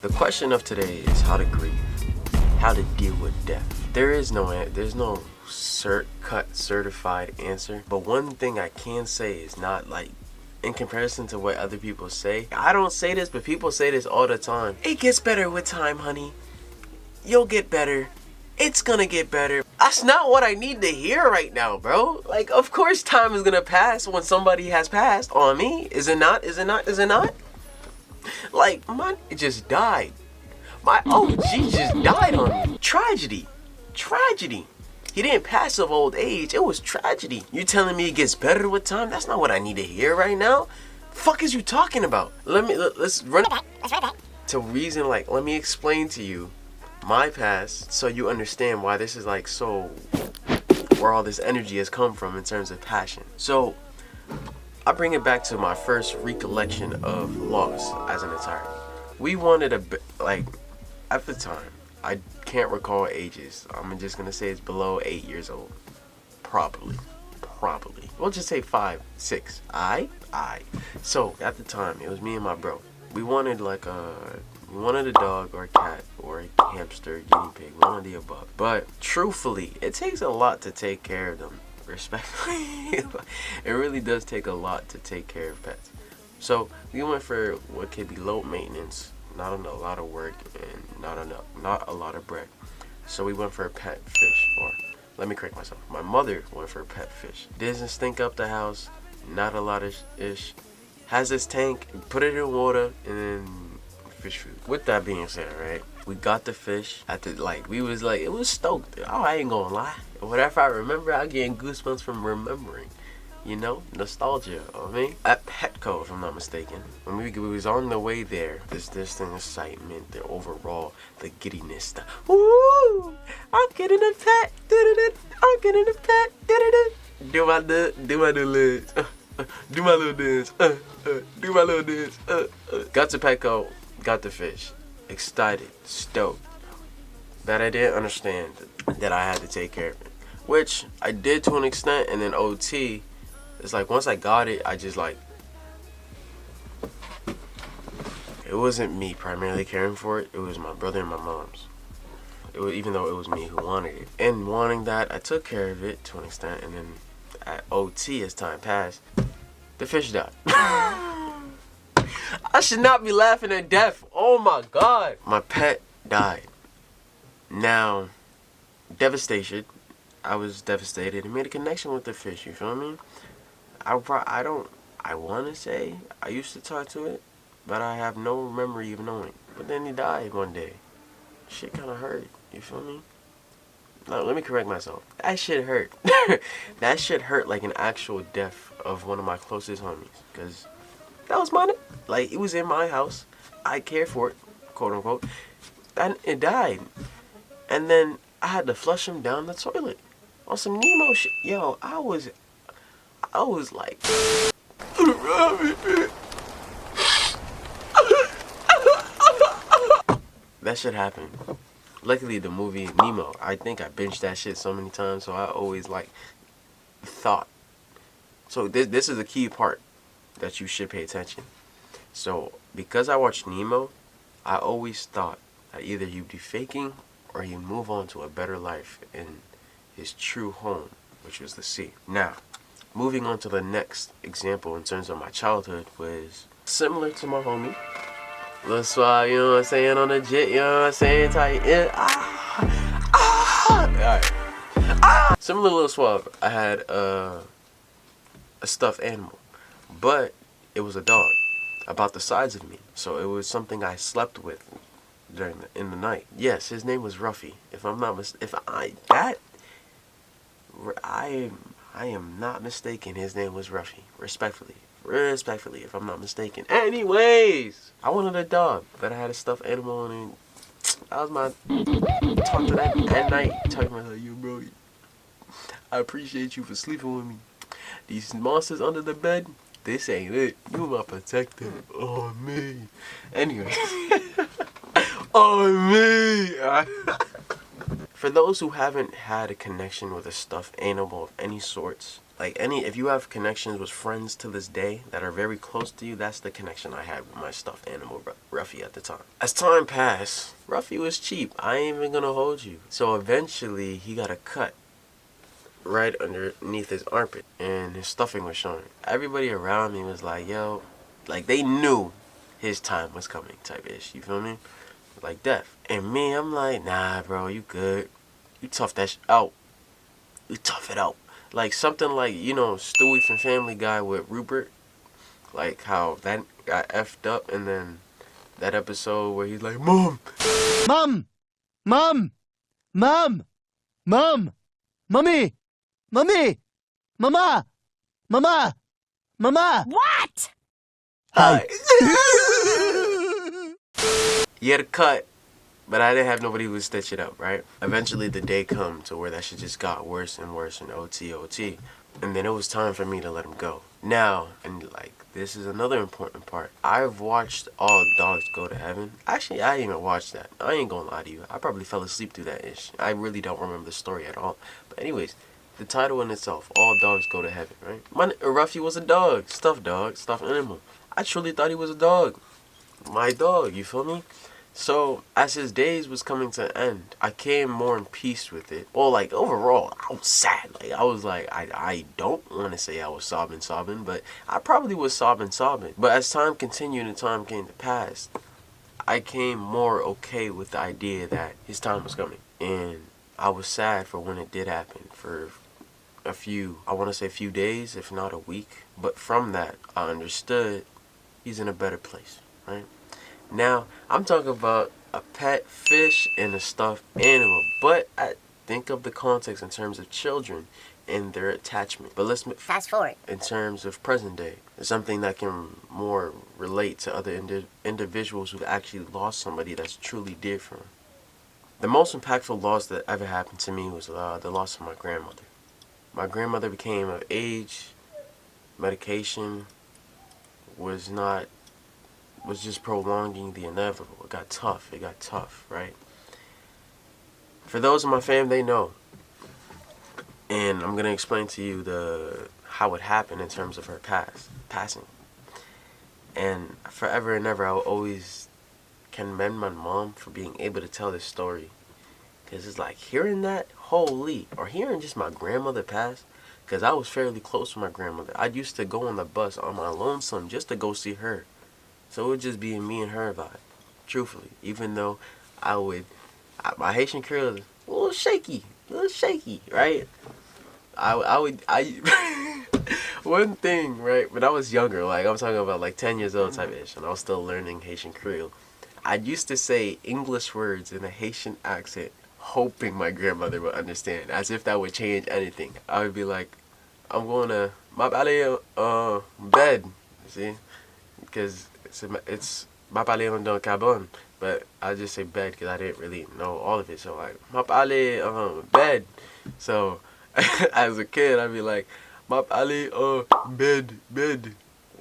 The question of today is how to grieve, how to deal with death. There's no certified answer, but one thing I can say is not like in comparison to what other people say. I don't say this, but people say this all the time. It gets better with time, honey. You'll get better. It's gonna get better. That's not what I need to hear right now, bro. Like, of course time is gonna pass when somebody has passed on me. Is it not? Is it not? Is it not? Like, it just died. My OG just died on me. Tragedy. Tragedy. He didn't pass of old age. It was tragedy. You telling me it gets better with time? That's not what I need to hear right now. Fuck is you talking about? Let's run to reason. Like, let me explain to you my past so you understand why this is like so, where all this energy has come from in terms of passion. So I bring it back to my first recollection of loss as an entirety. We wanted at the time, I can't recall ages. I'm just gonna say it's below 8 years old. Probably. We'll just say 5, 6. Aye. So at the time, it was me and my bro. We wanted a dog or a cat or a hamster, guinea pig, one of the above. But truthfully, it takes a lot to take care of them. Respectfully, it really does take a lot to take care of pets. So we went for what could be low maintenance, not a lot of work, and not a lot of bread. So we went for a pet fish, or let me correct myself. My mother went for a pet fish. Doesn't stink up the house, not a lot of ish. Has this tank, put it in water, and then fish food. With that being said, right, we got the fish at the it was stoked. Oh, I ain't gonna lie. Whatever I remember, I'm getting goosebumps from remembering. You know, nostalgia of me. At Petco, if I'm not mistaken, when we was on the way there, this excitement, the overall, the giddiness, the woo, I'm getting a pet, I'm getting a pet, do my little dance, do my little dance, do my little dance. Got to Petco, got the fish, excited, stoked. That I didn't understand that I had to take care of it, which I did to an extent, and then OT. It's like once I got it, I just like, it wasn't me primarily caring for it. It was my brother and my mom's. Even though it was me who wanted it. And wanting that, I took care of it to an extent. And then at OT, as time passed, the fish died. I should not be laughing at death. Oh my God. My pet died. Now, devastation. I was devastated and made a connection with the fish, you feel me? I want to say I used to talk to it, but I have no memory of knowing. But then he died one day. Shit kind of hurt, you feel me? No, let me correct myself. That shit hurt. That shit hurt like an actual death of one of my closest homies. Because that was mine. Like, it was in my house. I cared for it, quote unquote. And it died. And then I had to flush him down the toilet. On some Nemo shit. Yo, I was like, that shit happened. Luckily, the movie Nemo, I think I binged that shit so many times, so I always like thought. So this is a key part that you should pay attention. So because I watched Nemo, I always thought that either he'd be faking or he'd move on to a better life in his true home, which was the sea. Now, moving on to the next example in terms of my childhood was similar to my homie. Lil Suave, you know what I'm saying, on the jet, you know what I'm saying, tight, alright. Similar to Lil Suave, I had a stuffed animal, but it was a dog, about the size of me, so it was something I slept with in the night. Yes, his name was Ruffy. I am not mistaken, his name was Ruffy. Respectfully, if I'm not mistaken. Anyways, I wanted a dog, but I had a stuffed animal, and that was my talk to that at night. Talking about like, yo, bro, I appreciate you for sleeping with me. These monsters under the bed, this ain't it. You my protector. Oh, me. Anyways. Oh, me. For those who haven't had a connection with a stuffed animal of any sorts, Like if you have connections with friends to this day that are very close to you, that's the connection I had with my stuffed animal Ruffy at the time. As time passed, Ruffy was cheap. I ain't even gonna hold you. So eventually he got a cut right underneath his armpit and his stuffing was showing. Everybody around me was like, yo, like they knew his time was coming type ish. You feel me? Like death. And me, I'm like, nah, bro, you good. You tough that out. You tough it out. Like something like, you know, Stewie from Family Guy with Rupert. Like how that got effed up, and then that episode where he's like, Mom! Mom! Mom! Mom! Mom! Mommy! Mommy! Mama! Mama! Mama! What? Hi. He had a cut, but I didn't have nobody who would stitch it up, right? Eventually the day come to where that shit just got worse and worse and OT. And then it was time for me to let him go. Now, and like, this is another important part. I've watched All Dogs Go to Heaven. Actually, I didn't even watch that. I ain't gonna lie to you. I probably fell asleep through that ish. I really don't remember the story at all. But anyways, the title in itself, All Dogs Go to Heaven, right? Ruffy was a dog, stuffed animal. I truly thought he was a dog. My dog, you feel me? So, as his days was coming to an end, I came more in peace with it. Well, like, overall, I was sad. Like, I was like, I don't want to say I was sobbing, but I probably was sobbing. But as time continued and time came to pass, I came more okay with the idea that his time was coming. And I was sad for when it did happen, for a few days, if not a week. But from that, I understood he's in a better place, right? Now, I'm talking about a pet fish and a stuffed animal, but I think of the context in terms of children and their attachment. But let's fast forward. In terms of present day, something that can more relate to other individuals who've actually lost somebody that's truly dear for them. The most impactful loss that ever happened to me was the loss of my grandmother. My grandmother became of age. Medication was just prolonging the inevitable. It got tough, right? For those in my fam, they know. And I'm going to explain to you how it happened in terms of her passing. And forever and ever, I will always commend my mom for being able to tell this story. Because it's like hearing that, holy, or hearing just my grandmother pass. Because I was fairly close to my grandmother. I used to go on the bus on my lonesome just to go see her. So it would just be me and her vibe, truthfully. Even though my Haitian Creole is a little shaky, right? One thing, right, when I was younger, like I'm talking about like 10 years old type-ish, and I was still learning Haitian Creole, I used to say English words in a Haitian accent, hoping my grandmother would understand, as if that would change anything. I would be like, I'm going to my bed, see? Because it's ma pale on cabon, but I just say bed because I didn't really know all of it. So like ma pale bed. So as a kid, I'd be like ma pale bed.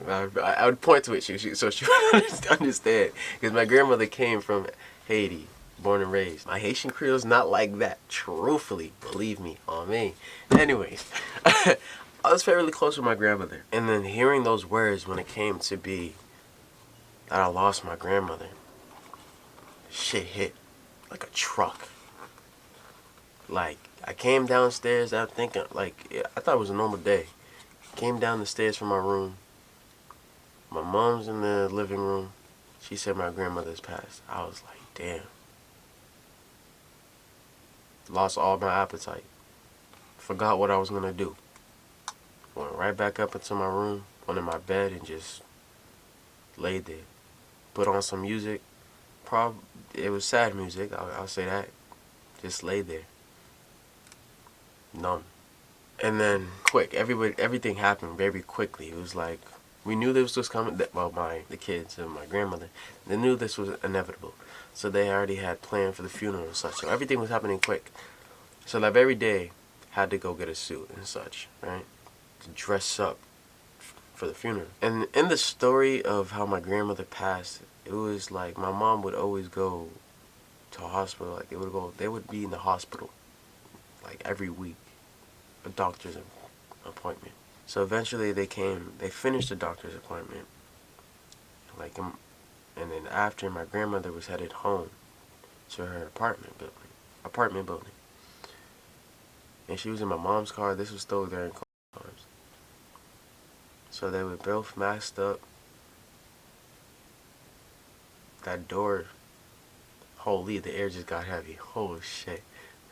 I would point to it so she would understand, because my grandmother came from Haiti, born and raised. My Haitian Creole is not like that, truthfully, believe me on me. Anyways, I was fairly close with my grandmother, and then hearing those words when it came to be that I lost my grandmother, shit hit like a truck. Like, I came downstairs out thinking, like, I thought it was a normal day. Came down the stairs from my room. My mom's in the living room. She said my grandmother's passed. I was like, damn. Lost all my appetite. Forgot what I was gonna do. Went right back up into my room, went in my bed, and just laid there. Put on some music. It was sad music, I'll say that. Just laid there. Numb. And then, everything happened very quickly. It was like, we knew this was coming. The kids and my grandmother, they knew this was inevitable. So they already had planned for the funeral and such. So everything was happening quick. So like every day, had to go get a suit and such, right? To dress up for the funeral. And in the story of how my grandmother passed, it was like my mom would always go to a hospital. Like they would be in the hospital like every week. The doctors and appointment. So eventually they finished the doctor's appointment. Like, and then after, my grandmother was headed home to her apartment building. And she was in my mom's car. This was still during COVID times. So they were both masked up. That door, holy, the air just got heavy. Holy shit.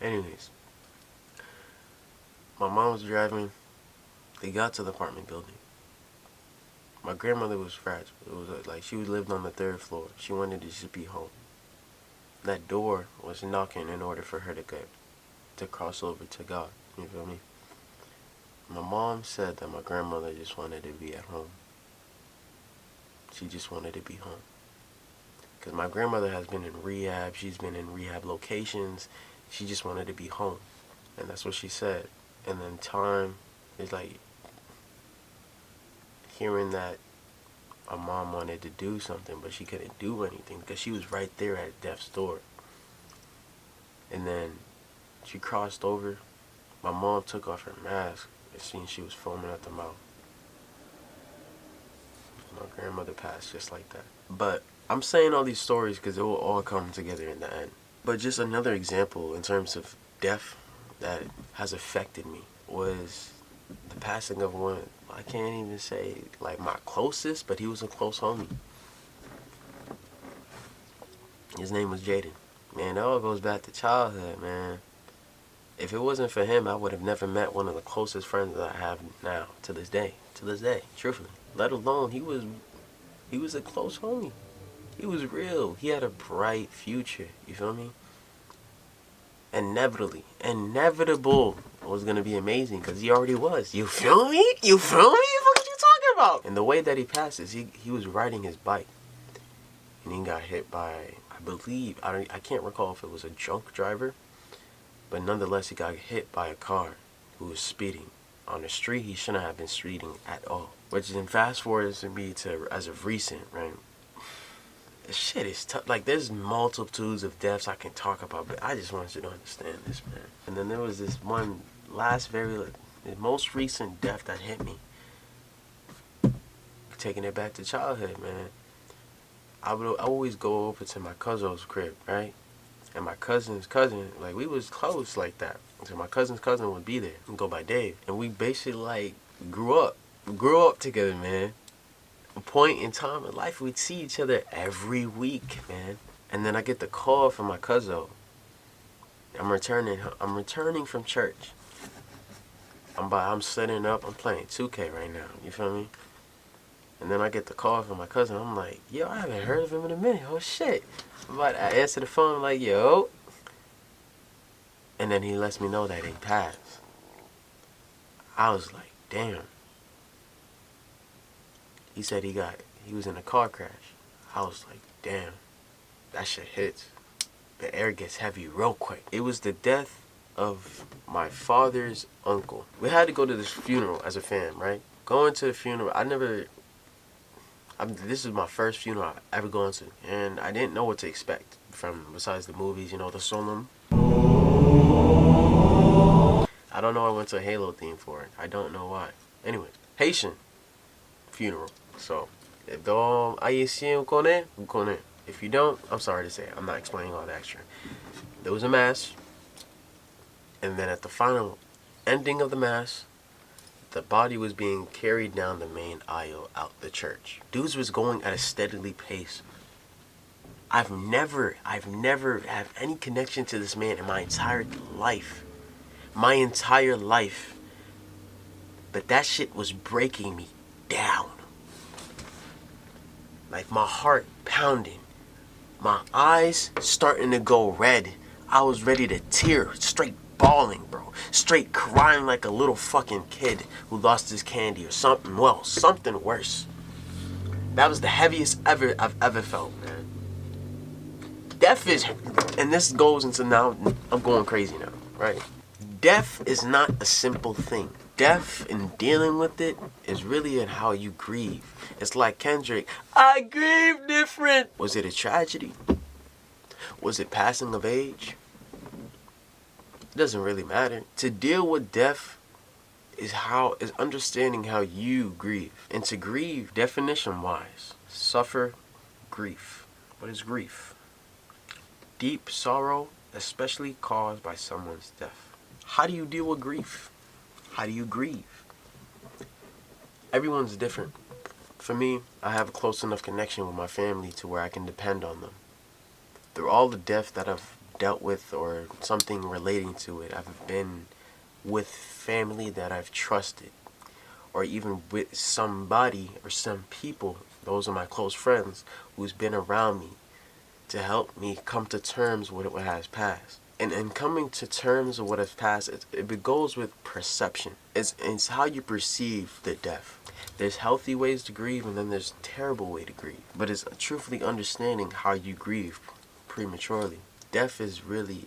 Anyways, my mom was driving. They got to the apartment building. My grandmother was fragile. It was like she lived on the 3rd floor. She wanted to just be home. That door was knocking in order for her to cross over to God. You feel me? My mom said that my grandmother just wanted to be at home. She just wanted to be home. Because my grandmother has been in rehab. She's been in rehab locations. She just wanted to be home. And that's what she said. And then time is like hearing that my mom wanted to do something, but she couldn't do anything because she was right there at death's door. And then she crossed over. My mom took off her mask. It seemed she was foaming at the mouth. My grandmother passed just like that. But I'm saying all these stories because it will all come together in the end. But just another example in terms of death that has affected me was the passing of one, I can't even say like my closest, but he was a close homie. His name was Jaden. Man, it all goes back to childhood, man. If it wasn't for him, I would have never met one of the closest friends that I have now, to this day, truthfully. Let alone, he was a close homie. He was real. He had a bright future, you feel me? Inevitable was gonna be amazing because he already was. You feel me? You feel me? What are you talking about? And the way that he passes, he was riding his bike and he got hit by, I believe, I can't recall if it was a drunk driver, but nonetheless he got hit by a car who was speeding on the street. He shouldn't have been speeding at all. Which then fast forwards to me to as of recent, right? Shit is tough. Like, there's multitudes of deaths I can talk about, but I just want you to understand this, man. And then there was this one the most recent death that hit me. Taking it back to childhood, man. I always go over to my cousin's crib, right? And my cousin's cousin, like, we was close like that. So my cousin's cousin would be there and go by Dave. And we basically, like, grew up together, man. A point in time in life, we'd see each other every week, man. And then I get the call from my cousin. I'm returning from church. I'm setting up. I'm playing 2K right now. You feel me? And then I get the call from my cousin. I'm like, yo, I haven't heard of him in a minute. Oh shit! But I answer the phone. I'm like, yo. And then he lets me know that he passed. I was like, damn. He said he was in a car crash. I was like, damn, that shit hits. The air gets heavy real quick. It was the death of my father's uncle. We had to go to this funeral as a fam, right? Going to the funeral, this is my first funeral I've ever gone to. And I didn't know what to expect besides the movies, the solemn. I don't know I went to a Halo theme for it. I don't know why. Anyway, Haitian funeral. So, if if you don't, I'm sorry to say it. I'm not explaining all the extra. There was a mass, and then at the final ending of the mass, the body was being carried down the main aisle out the church. Dudes was going at a steadily pace. I've never had any connection to this man in my entire life. But that shit was breaking me down. Like, my heart pounding. My eyes starting to go red. I was ready to tear, straight bawling, bro. Straight crying like a little fucking kid who lost his candy or something. Well, something worse. That was the heaviest I've ever felt, man. Death is, and this goes into now, I'm going crazy now, right? Death is not a simple thing. Death and dealing with it is really in how you grieve. It's like Kendrick, I grieve different. Was it a tragedy? Was it passing of age? It doesn't really matter. To deal with death is understanding how you grieve. And to grieve, definition wise, suffer grief. What is grief? Deep sorrow, especially caused by someone's death. How do you deal with grief? How do you grieve? Everyone's different. For me, I have a close enough connection with my family to where I can depend on them. Through all the death that I've dealt with or something relating to it, I've been with family that I've trusted, or even with somebody or some people, those are my close friends, who's been around me to help me come to terms with what has passed. And in coming to terms with what has passed, it goes with perception. It's how you perceive the death. There's healthy ways to grieve, and then there's terrible way to grieve. But it's truthfully understanding how you grieve prematurely. Death is really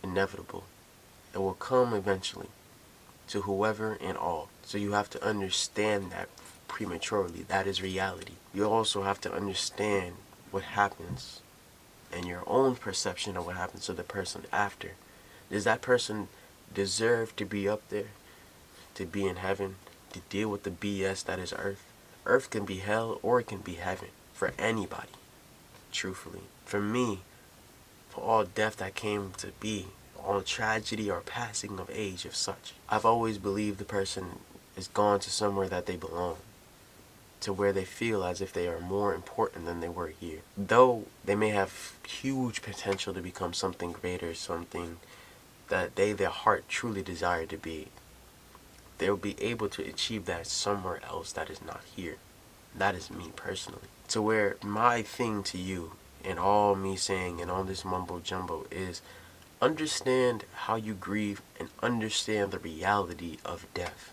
inevitable. It will come eventually to whoever and all. So you have to understand that prematurely. That is reality. You also have to understand what happens and your own perception of what happens to the person after. Does that person deserve to be up there, to be in heaven, to deal with the BS that is earth? Earth can be hell or it can be heaven for anybody, truthfully. For me, for all death that came to be, all tragedy or passing of age of such, I've always believed the person is gone to somewhere that they belong, to where they feel as if they are more important than they were here. Though they may have huge potential to become something greater, something that their heart truly desire to be, they'll be able to achieve that somewhere else that is not here. That is me personally. To where my thing to you, and all me saying and all this mumbo jumbo, is understand how you grieve and understand the reality of death.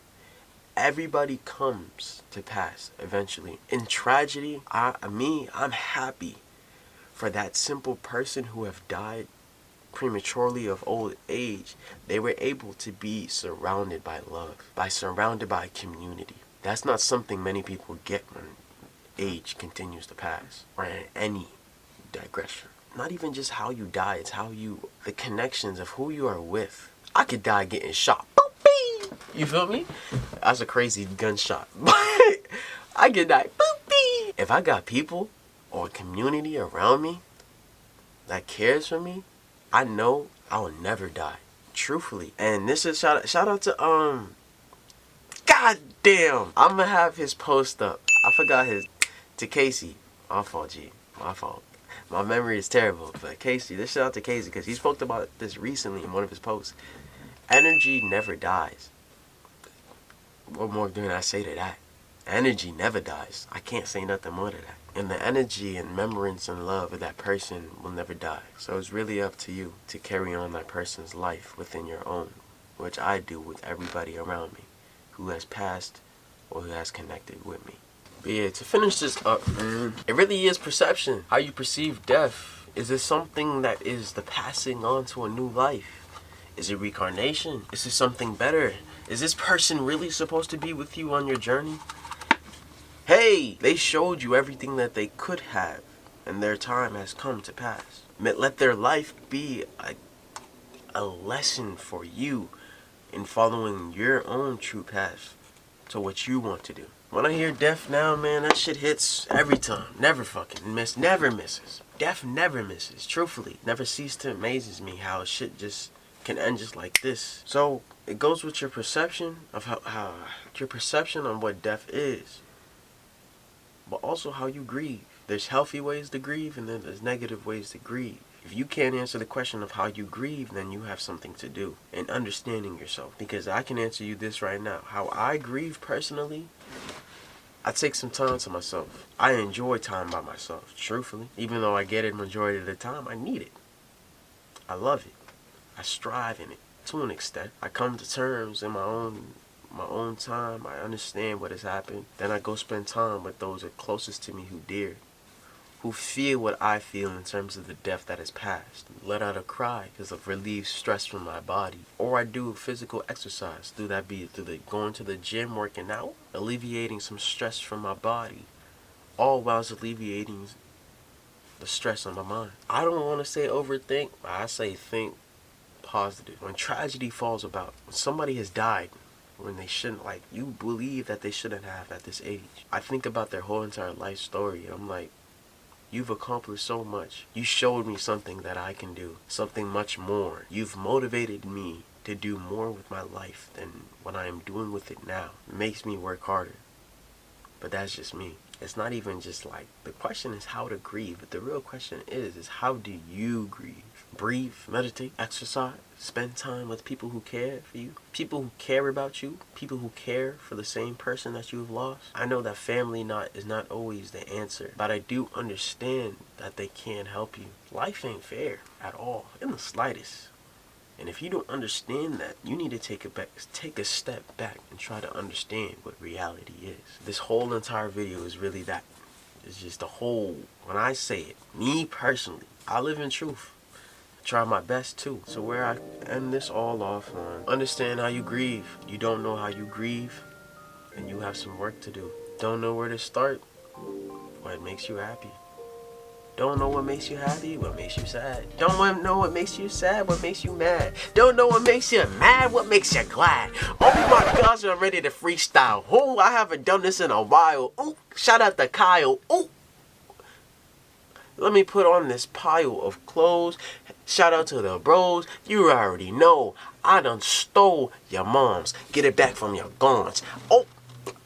Everybody comes to pass eventually. In tragedy, I'm happy for that simple person who have died prematurely of old age. They were able to be surrounded by love, surrounded by community. That's not something many people get when age continues to pass, or in any digression. Not even just how you die, it's how the connections of who you are with. I could die getting shot. You feel me? That's a crazy gunshot. But I could die. If I got people or community around me that cares for me, I know I will never die. Truthfully. And this is shout out to God damn. I'm gonna have his post up. I forgot to Casey. My fault, G. My fault. My memory is terrible. But Casey, this shout out to Casey because he spoke about this recently in one of his posts. Energy never dies. What more can I say to that? Energy never dies. I can't say nothing more to that. And the energy and remembrance and love of that person will never die. So it's really up to you to carry on that person's life within your own, which I do with everybody around me who has passed or who has connected with me. But yeah, to finish this up, man, it really is perception. How you perceive death. Is it something that is the passing on to a new life? Is it reincarnation? Is it something better? Is this person really supposed to be with you on your journey? Hey, they showed you everything that they could have, and their time has come to pass. Let their life be a lesson for you in following your own true path to what you want to do. When I hear death now, man, that shit hits every time. Never fucking miss. Never misses. Death never misses. Truthfully, never cease to amazes me how shit just can end just like this. So it goes with your perception of how your perception on what death is, but also how you grieve. There's healthy ways to grieve, and then there's negative ways to grieve. If you can't answer the question of how you grieve, then you have something to do in understanding yourself. Because I can answer you this right now. How I grieve personally, I take some time to myself. I enjoy time by myself, truthfully. Even though I get it majority of the time, I need it. I love it. I strive in it to an extent. I come to terms in my own time. I understand what has happened. Then I go spend time with those that are closest to me who feel what I feel in terms of the death that has passed. Let out a cry because of relieve stress from my body. Or I do physical exercise. Through going to the gym, working out, alleviating some stress from my body. All whilst alleviating the stress on my mind. I don't want to say overthink, but I say think positive. When tragedy falls about, when somebody has died when they shouldn't, like, you believe that they shouldn't have at this age. I think about their whole entire life story, and I'm like, you've accomplished so much. You showed me something that I can do, something much more. You've motivated me to do more with my life than what I am doing with it now. It makes me work harder. But that's just me. It's not even just like, the question is how to grieve, but the real question is how do you grieve? Breathe, meditate, exercise, spend time with people who care for you, people who care about you, people who care for the same person that you have lost. I know that family is not always the answer, but I do understand that they can help you. Life ain't fair at all, in the slightest. And if you don't understand that, you need to take a step back and try to understand what reality is. This whole entire video is really that. It's just the whole, when I say it, me personally, I live in truth. I try my best too. So where I end this all off on, understand how you grieve. You don't know how you grieve, and you have some work to do. Don't know where to start? What makes you happy? Don't know what makes you happy, what makes you sad. Don't know what makes you sad, what makes you mad. Don't know what makes you mad, what makes you glad. Oh my gosh, I'm ready to freestyle. Oh, I haven't done this in a while. Oh, shout out to Kyle. Oh, let me put on this pile of clothes. Shout out to the bros. You already know I done stole your mom's. Get it back from your guns. Oh,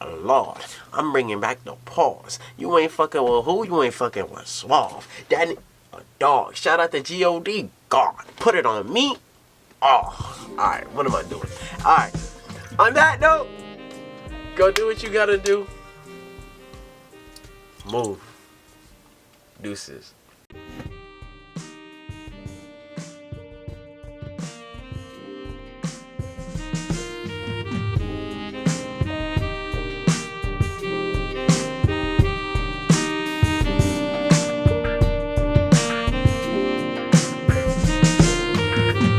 Lord, I'm bringing back the pause. You ain't fucking with who? You ain't fucking with Suave. That a dog. Shout out to G.O.D. God. Put it on me. Oh, alright, what am I doing? Alright, on that note, go do what you gotta do. Move. Deuces.